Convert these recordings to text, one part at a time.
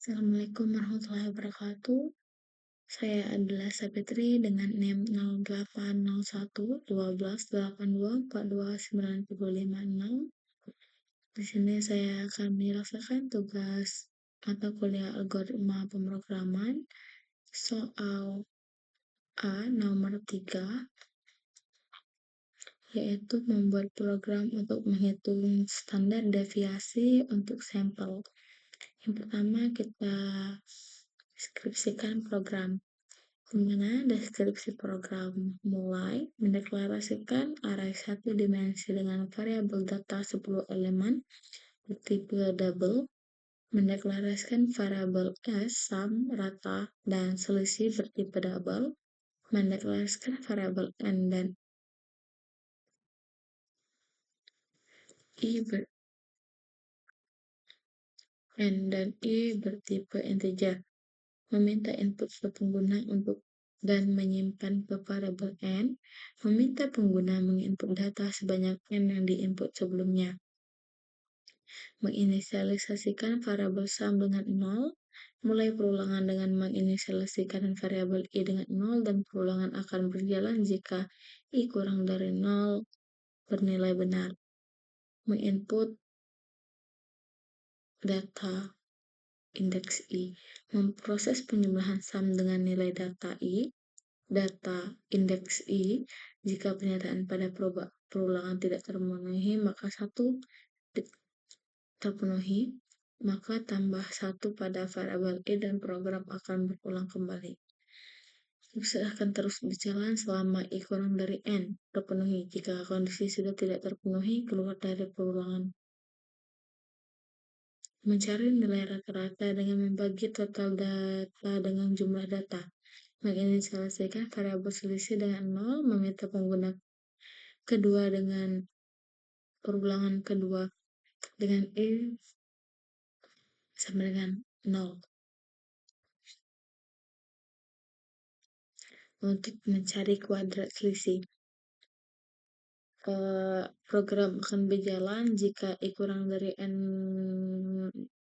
Assalamualaikum warahmatullahi wabarakatuh. Saya adalah Sapitri dengan NIM 08011288242936. Di sini saya akan menyelesaikan tugas mata kuliah algoritma pemrograman soal A nomor 3, yaitu membuat program untuk menghitung standar deviasi untuk sampel. Yang pertama kita deskripsikan program. Dimana deskripsi program mulai mendeklarasikan array satu dimensi dengan variabel data 10 elemen bertipe double, mendeklarasikan variabel S, sum, rata, dan selisih bertipe double, mendeklarasikan variabel N dan I bertipe integer, meminta input ke pengguna untuk dan menyimpan ke variabel N, meminta pengguna menginput data sebanyak N yang diinput sebelumnya, menginisialisasikan variabel sum dengan 0, mulai perulangan dengan menginisialisasikan variabel I dengan 0 dan perulangan akan berjalan jika I kurang dari 0 bernilai benar, menginput data indeks I, memproses penjumlahan sum dengan nilai data indeks I. Jika pernyataan pada perulangan tidak terpenuhi, maka tambah 1 pada variabel I dan program akan berulang kembali. Proses akan terus berjalan selama I kurang dari N terpenuhi. Jika kondisi sudah tidak terpenuhi, keluar dari perulangan. Mencari nilai rata-rata dengan membagi total data dengan jumlah data. Menginisialisasikan variabel selisih dengan 0, meminta pengguna kedua dengan perulangan kedua dengan I sama dengan 0. Untuk mencari kuadrat selisih, program akan berjalan jika I kurang dari N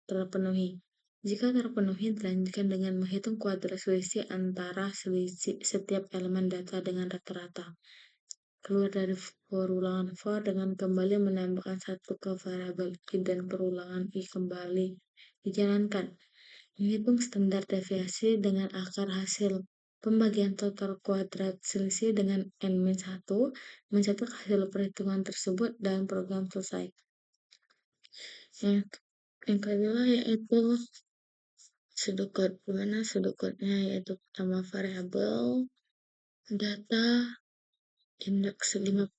terpenuhi. Jika terpenuhi, dilanjutkan dengan menghitung kuadrat selisih antara setiap elemen data dengan rata-rata. Keluar dari perulangan for dengan kembali menambahkan 1 ke variabel I dan perulangan I kembali dijalankan. Menghitung standar deviasi dengan akar hasil pembagian total kuadrat selisih dengan N-1, mencatat hasil perhitungan tersebut dan program selesai. Yang kedua yaitu pseudocode, dimana pseudocode-nya yaitu pertama variabel data indeks 50,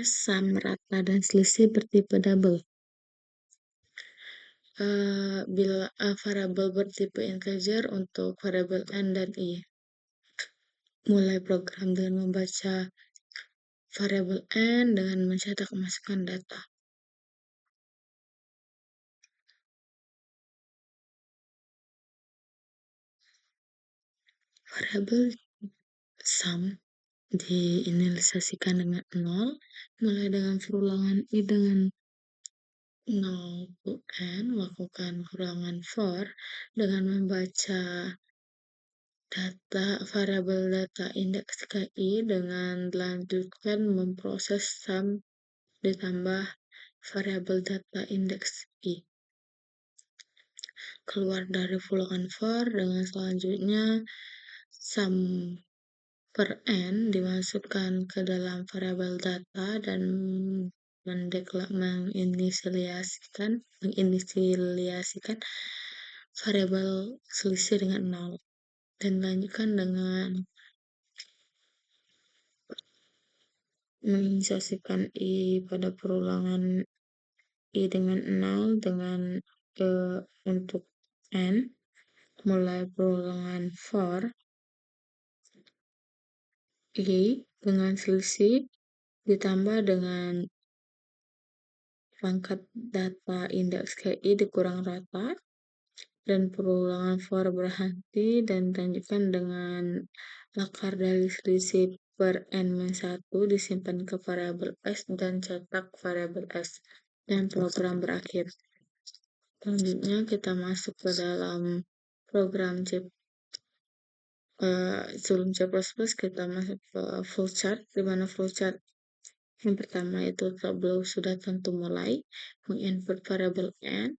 sum, rata, dan selisih bertipe double. Bila variabel bertipe integer untuk variabel N dan I. Mulai program dengan membaca variabel N dengan mencetak masukkan data. Variabel sum diinisialisasikan dengan 0, mulai dengan perulangan I dengan 0 to N, lakukan ulangan for dengan membaca variabel data indeks KI dengan dilanjutkan memproses sum ditambah variabel data indeks I. Keluar dari ulangan for dengan selanjutnya sum per N dimasukkan ke dalam variabel data dan menginisialisasikan variabel selisih dengan 0 dan dilanjutkan dengan menginisialisasikan I pada perulangan I dengan 0 dengan untuk N, mulai perulangan for I dengan selisih ditambah dengan pangkat data indeks KI dikurang rata dan perulangan for berhenti dan dilanjutkan dengan akar dari selisih per N-1 disimpan ke variabel S dan cetak variabel S dan program berakhir. Selanjutnya kita masuk ke dalam program sebelum C++ kita masuk ke flowchart, di mana flowchart yang pertama itu sudah tentu mulai menginput variabel n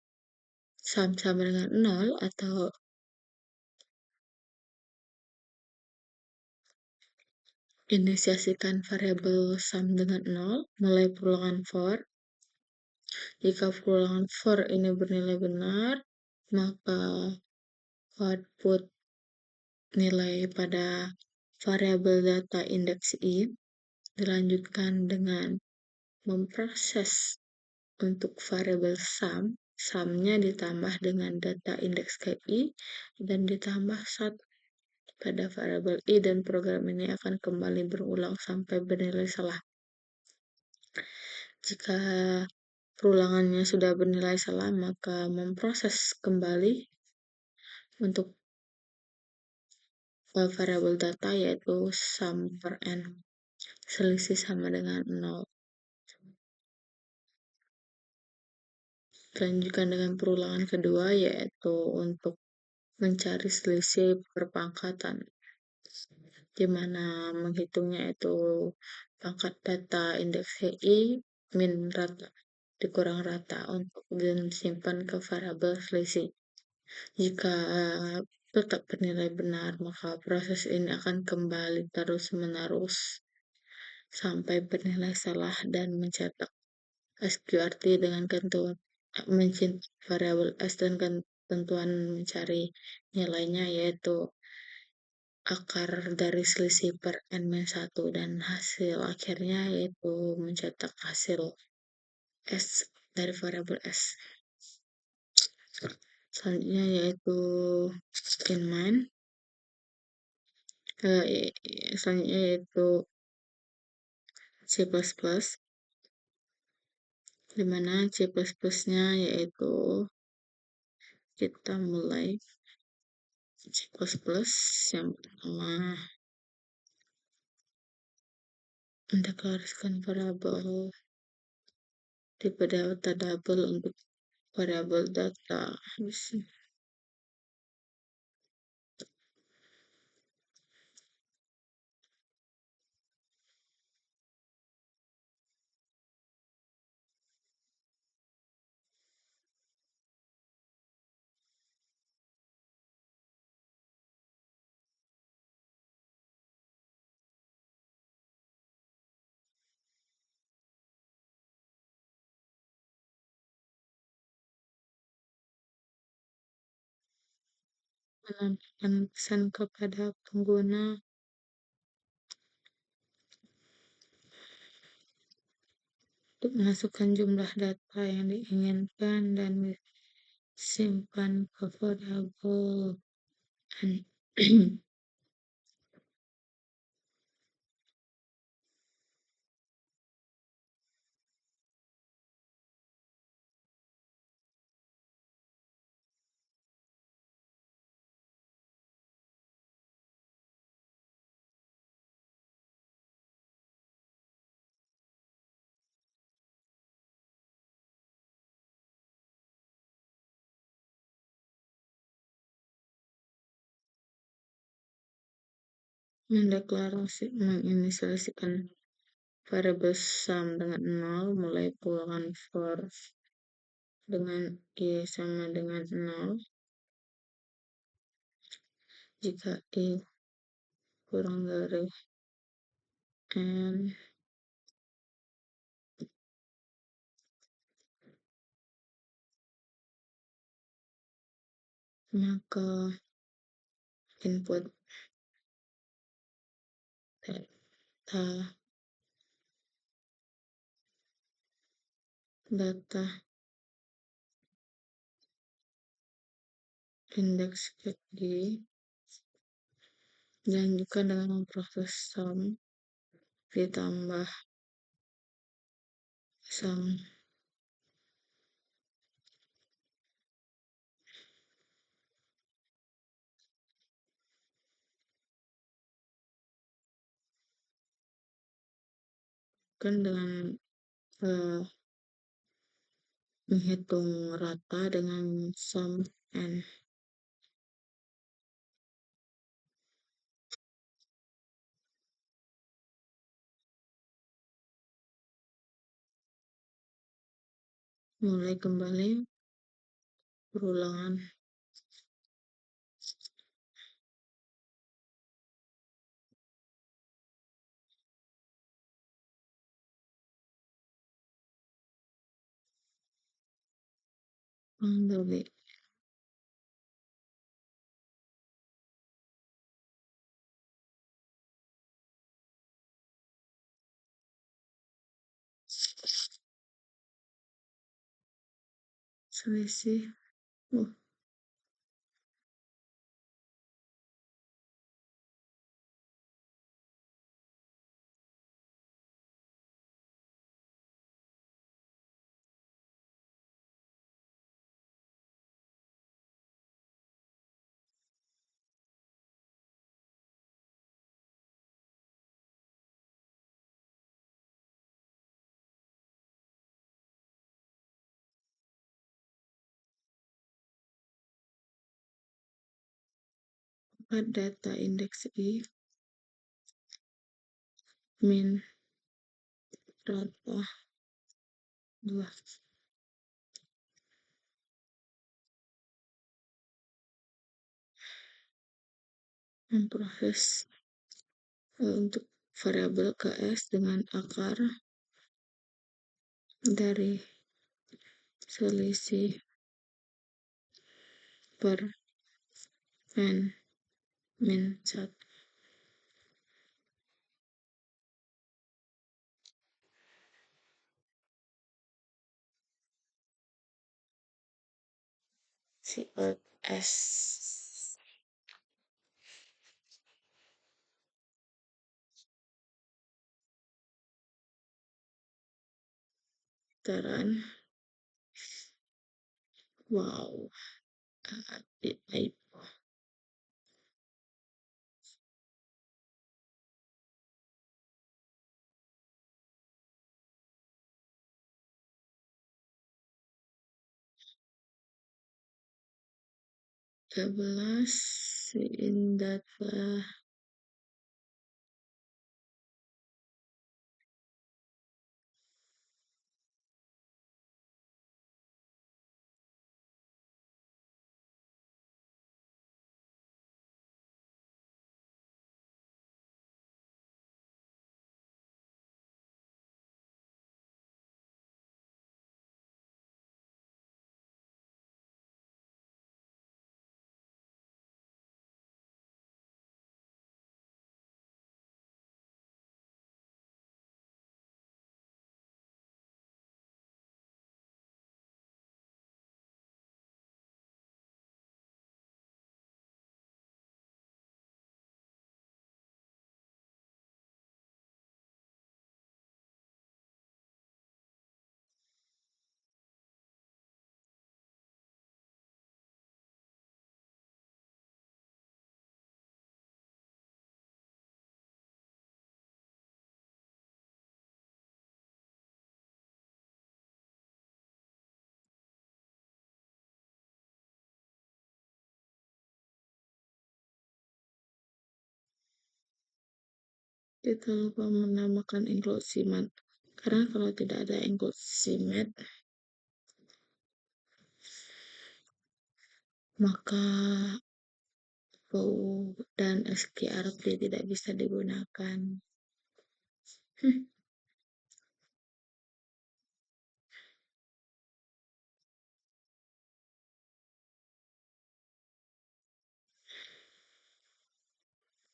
sama dengan 0 atau inisiasikan variabel sum dengan 0, mulai perulangan for. Jika perulangan for ini bernilai benar, maka output nilai pada variabel data indeks i dilanjutkan dengan memproses untuk variabel sum. Sumnya ditambah dengan data indeks KI dan ditambah 1 pada variabel i, dan program ini akan kembali berulang sampai bernilai salah. Jika perulangannya sudah bernilai salah, maka memproses kembali untuk variabel data yaitu sum per n, selisih sama dengan 0. Lanjutkan dengan perulangan kedua yaitu untuk mencari selisih perpangkatan, di mana menghitungnya itu pangkat data indeks HI min rata dikurang rata untuk disimpan ke variabel selisih. Jika tetap bernilai benar, maka proses ini akan kembali terus-menerus sampai bernilai salah dan mencetak sqrt dengan mencetak variabel s dan ketentuan mencari nilainya yaitu akar dari selisih per n-1, dan hasil akhirnya yaitu mencetak hasil s dari variabel s. Selanjutnya yaitu in-main. Selanjutnya yaitu C++, di mana C++-nya yaitu kita mulai C++ yang pertama mendeklarasikan variabel tipe data double untuk variabel data. Menyampaikan pesan kepada pengguna untuk masukkan jumlah data yang diinginkan dan disimpan ke variabel menginisiasikan variabel sum dengan 0, mulai perulangan for dengan i sama dengan 0. Jika i kurang dari n, maka input data indeks KI dilanjutkan dengan memproses sum ditambah sum kan dengan menghitung rata dengan sum n. Mulai kembali perulangan. Kembali. Selisih. Data indeks I min rata 2. Memproses untuk variabel KS dengan akar dari selisih per n min 1. S Taran. Wow. Aib. In data kita lupa menamakan inklusi mat, karena kalau tidak ada inklusi mat maka VOU dan SQRT tidak bisa digunakan.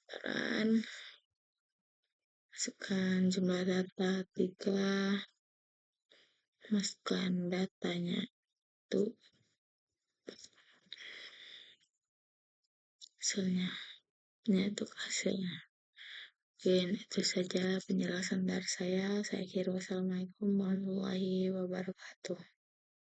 Taran. Masukkan jumlah data 3, masukkan datanya itu hasilnya, ini untuk hasilnya. Mungkin itu saja penjelasan dari saya. Saya kira wassalamualaikum warahmatullahi wabarakatuh.